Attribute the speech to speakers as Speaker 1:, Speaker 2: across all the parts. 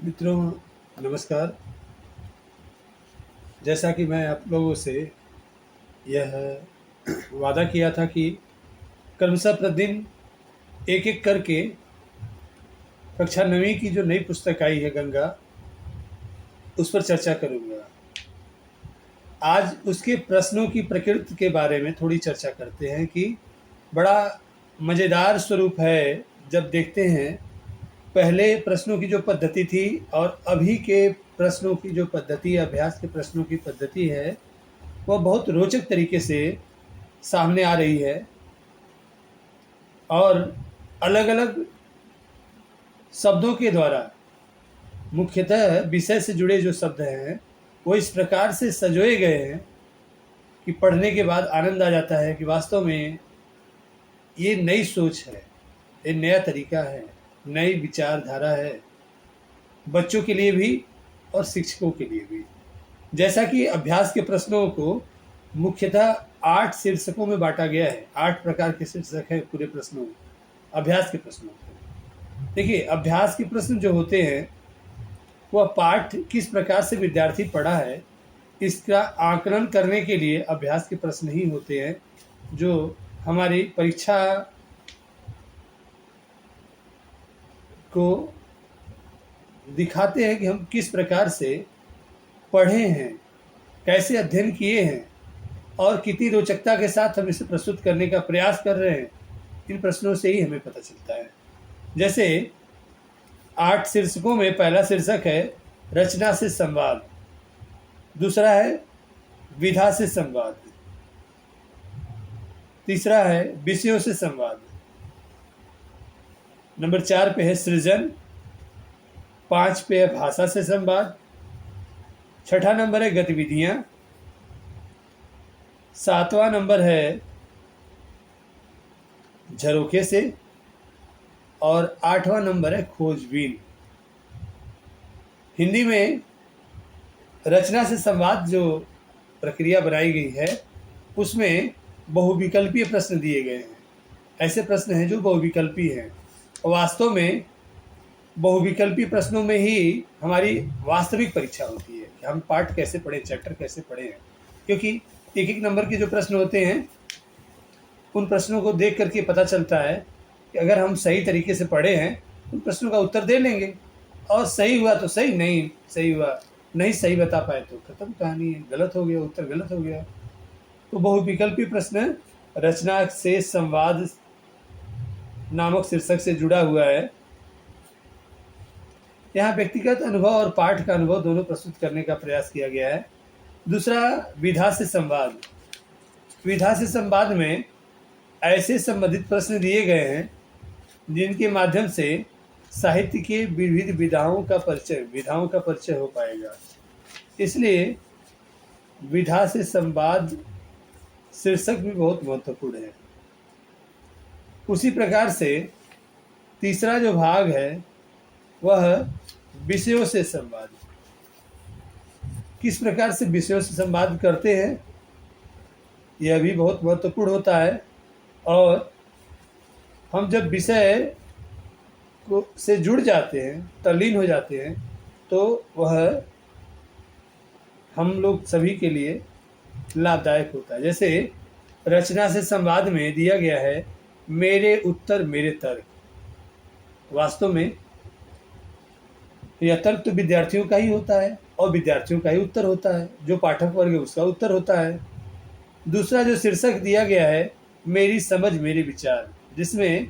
Speaker 1: मित्रों, नमस्कार। जैसा कि मैं आप लोगों से यह वादा किया था कि क्रमशः प्रतिदिन एक-एक करके कक्षा 9वीं की जो नई पुस्तक आई है गंगा, उस पर चर्चा करूँगा। आज उसके प्रश्नों की प्रकृति के बारे में थोड़ी चर्चा करते हैं कि बड़ा मज़ेदार स्वरूप है जब देखते हैं पहले प्रश्नों की जो पद्धति थी और अभी के प्रश्नों की जो पद्धति, अभ्यास के प्रश्नों की पद्धति है, वह बहुत रोचक तरीके से सामने आ रही है और अलग-अलग शब्दों के द्वारा, मुख्यतः विषय से जुड़े जो शब्द हैं, वो इस प्रकार से संजोए गए हैं कि पढ़ने के बाद आनंद आ जाता है कि वास्तव में ये नई सोच है, ये नया तरीका है, नई विचारधारा है, बच्चों के लिए भी और शिक्षकों के लिए भी। जैसा कि अभ्यास के प्रश्नों को मुख्यतः 8 शीर्षकों में बाँटा गया है। 8 प्रकार के शीर्षक हैं पूरे प्रश्नों में, अभ्यास के प्रश्नों के। देखिए, अभ्यास के प्रश्न जो होते हैं, वह पाठ किस प्रकार से विद्यार्थी पढ़ा है, इसका आकलन करने के लिए अभ्यास के प्रश्न ही होते हैं, जो हमारी परीक्षा को दिखाते हैं कि हम किस प्रकार से पढ़े हैं, कैसे अध्ययन किए हैं और कितनी रोचकता के साथ हम इसे प्रस्तुत करने का प्रयास कर रहे हैं। इन प्रश्नों से ही हमें पता चलता है। जैसे 8 शीर्षकों में पहला शीर्षक है रचना से संवाद, दूसरा है विधा से संवाद, तीसरा है विषयों से संवाद, नंबर 4 पे है सृजन, 5 पे है भाषा से संवाद, छठा नंबर है गतिविधियां, 7वां नंबर है झरोखे से और 8वां नंबर है खोजबीन। हिंदी में रचना से संवाद जो प्रक्रिया बनाई गई है, उसमें बहुविकल्पीय प्रश्न दिए गए हैं। ऐसे प्रश्न हैं जो बहुविकल्पी हैं और वास्तव में बहुविकल्पी प्रश्नों में ही हमारी वास्तविक परीक्षा होती है कि हम पाठ कैसे पढ़ें, चैप्टर कैसे पढ़े हैं। क्योंकि एक-एक नंबर के जो प्रश्न होते हैं, उन प्रश्नों को देख करके पता चलता है कि अगर हम सही तरीके से पढ़े हैं, उन प्रश्नों का उत्तर दे लेंगे और सही हुआ तो सही, नहीं सही हुआ, नहीं सही बता पाए तो खत्म कहानी है, गलत हो गया, उत्तर गलत हो गया। तो बहुविकल्पी प्रश्न रचना से संवाद नामक शीर्षक से जुड़ा हुआ है। यहाँ व्यक्तिगत अनुभव और पाठ का अनुभव दोनों प्रस्तुत करने का प्रयास किया गया है। दूसरा विधा से संवाद। विधा से संवाद में ऐसे संबंधित प्रश्न दिए गए हैं जिनके माध्यम से साहित्य के विविध विधाओं का परिचय हो पाएगा। इसलिए विधा से संवाद शीर्षक भी बहुत महत्वपूर्ण है। उसी प्रकार से तीसरा जो भाग है वह विषयों से संवाद। किस प्रकार से विषयों से संवाद करते हैं, यह भी बहुत महत्वपूर्ण होता है। और हम जब विषय को से जुड़ जाते हैं, तल्लीन हो जाते हैं, तो वह हम लोग सभी के लिए लाभदायक होता है। जैसे रचना से संवाद में दिया गया है मेरे उत्तर मेरे तर्क। वास्तव में यह तर्क तो विद्यार्थियों का ही होता है और विद्यार्थियों का ही उत्तर होता है, जो पाठक वर्ग है उसका उत्तर होता है। दूसरा जो शीर्षक दिया गया है मेरी समझ मेरे विचार, जिसमें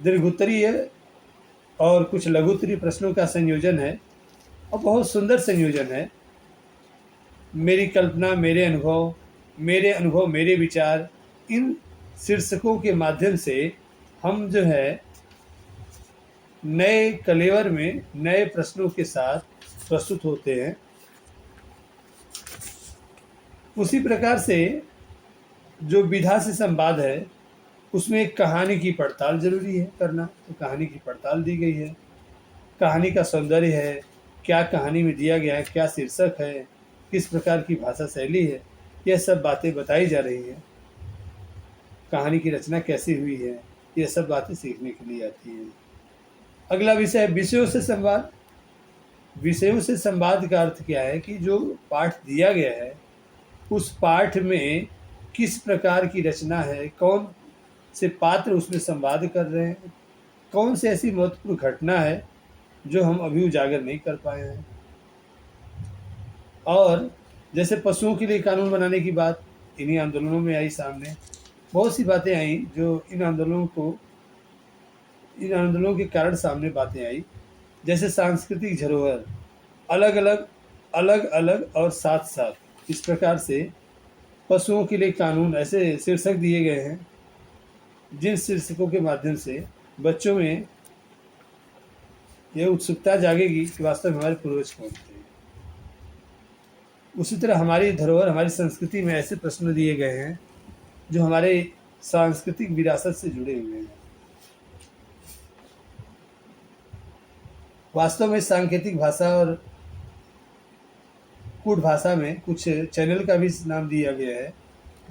Speaker 1: दीर्घोत्तरीय और कुछ लघुत्तरीय प्रश्नों का संयोजन है और बहुत सुंदर संयोजन है। मेरी कल्पना मेरे अनुभव मेरे विचार, इन शीर्षकों के माध्यम से हम जो है नए कलेवर में नए प्रश्नों के साथ प्रस्तुत होते हैं। उसी प्रकार से जो विधा से संवाद है, उसमें एक कहानी की पड़ताल जरूरी है करना, तो कहानी की पड़ताल दी गई है। कहानी का सौंदर्य है, क्या कहानी में दिया गया है, क्या शीर्षक है, किस प्रकार की भाषा शैली है, यह सब बातें बताई जा रही हैं। कहानी की रचना कैसी हुई है, यह सब बातें सीखने के लिए आती हैं। अगला विषय है विषयों से संवाद। विषयों से संवाद का अर्थ क्या है कि जो पाठ दिया गया है उस पाठ में किस प्रकार की रचना है, कौन से पात्र उसमें संवाद कर रहे हैं, कौन सी ऐसी महत्वपूर्ण घटना है जो हम अभी उजागर नहीं कर पाए हैं। और जैसे पशुओं के लिए कानून बनाने की बात इन्हीं आंदोलनों में आई सामने। बहुत सी बातें आई जो इन आंदोलनों के कारण सामने बातें आई। जैसे सांस्कृतिक धरोहर, अलग अलग अलग अलग और साथ साथ, इस प्रकार से पशुओं के लिए कानून, ऐसे शीर्षक दिए गए हैं जिन शीर्षकों के माध्यम से बच्चों में यह उत्सुकता जागेगी कि वास्तव में हमारे पूर्वज कौन थे। उसी तरह हमारी धरोहर, हमारी संस्कृति में ऐसे प्रश्न दिए गए हैं जो हमारे सांस्कृतिक विरासत से जुड़े हुए हैं। वास्तव में सांकेतिक भाषा और कूट भाषा में कुछ चैनल का भी नाम दिया गया है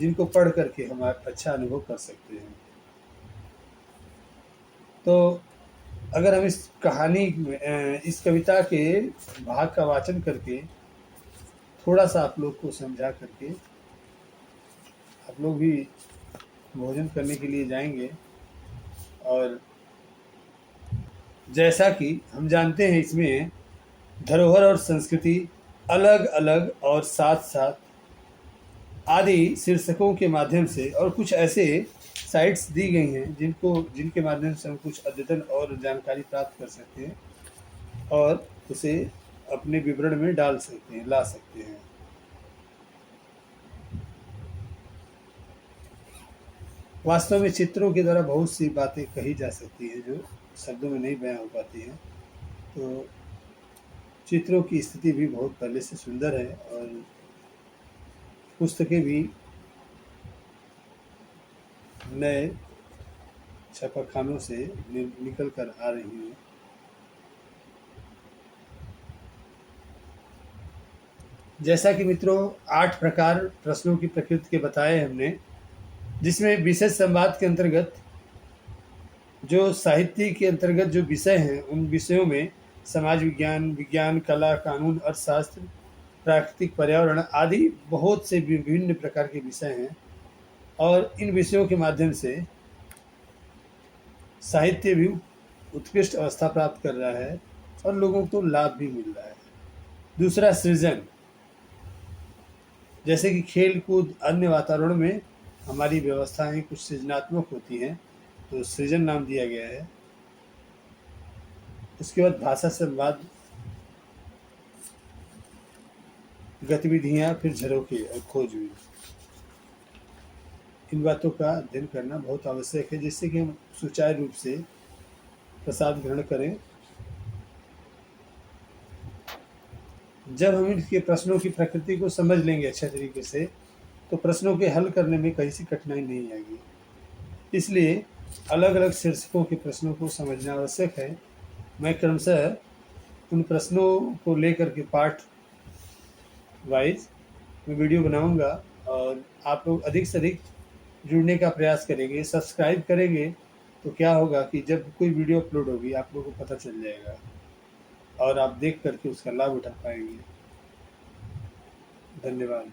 Speaker 1: जिनको पढ़ करके हम अच्छा अनुभव कर सकते हैं। तो अगर हम इस कहानी इस कविता के भाग का वाचन करके थोड़ा सा आप लोग को समझा करके आप लोग भी भोजन करने के लिए जाएंगे। और जैसा कि हम जानते हैं इसमें धरोहर और संस्कृति, अलग अलग और साथ साथ आदि शीर्षकों के माध्यम से और कुछ ऐसे साइट्स दी गई हैं जिनके माध्यम से हम कुछ अद्यतन और जानकारी प्राप्त कर सकते हैं और उसे अपने विवरण में डाल सकते हैं, ला सकते हैं। वास्तव में चित्रों के द्वारा बहुत सी बातें कही जा सकती हैं जो शब्दों में नहीं बयां हो पाती हैं। तो चित्रों की स्थिति भी बहुत पहले से सुंदर है और पुस्तकें भी नए छापाखानों से निकल कर आ रही हैं। जैसा कि मित्रों 8 प्रकार प्रश्नों की प्रकृति के बताए हमने, जिसमें विशेष संवाद के अंतर्गत जो साहित्य के अंतर्गत जो विषय हैं उन विषयों में समाज विज्ञान, विज्ञान, कला, कानून, अर्थशास्त्र, प्राकृतिक पर्यावरण आदि बहुत से विभिन्न प्रकार के विषय हैं। और इन विषयों के माध्यम से साहित्य भी उत्कृष्ट अवस्था प्राप्त कर रहा है और लोगों को लाभ भी मिल रहा है। दूसरा सृजन, जैसे कि खेल कूद अन्य वातावरण में हमारी व्यवस्थाएं कुछ सृजनात्मक होती हैं तो सृजन नाम दिया गया है। उसके बाद भाषा संवाद गतिविधियां, फिर झरोखे और खोजबीन। इन बातों का अध्ययन करना बहुत आवश्यक है जिससे कि हम सुचारू रूप से प्रसाद ग्रहण करें। जब हम इनके प्रश्नों की प्रकृति को समझ लेंगे अच्छे तरीके से तो प्रश्नों के हल करने में कहीं सी कठिनाई नहीं आएगी। इसलिए अलग अलग शीर्षकों के प्रश्नों को समझना आवश्यक है। मैं क्रमशः उन प्रश्नों को लेकर के पार्ट वाइज मैं वीडियो बनाऊंगा और आप लोग अधिक से अधिक जुड़ने का प्रयास करेंगे, सब्सक्राइब करेंगे तो क्या होगा कि जब कोई वीडियो अपलोड होगी आप लोगों को पता चल जाएगा और आप देख करके उसका लाभ उठा पाएंगे। धन्यवाद।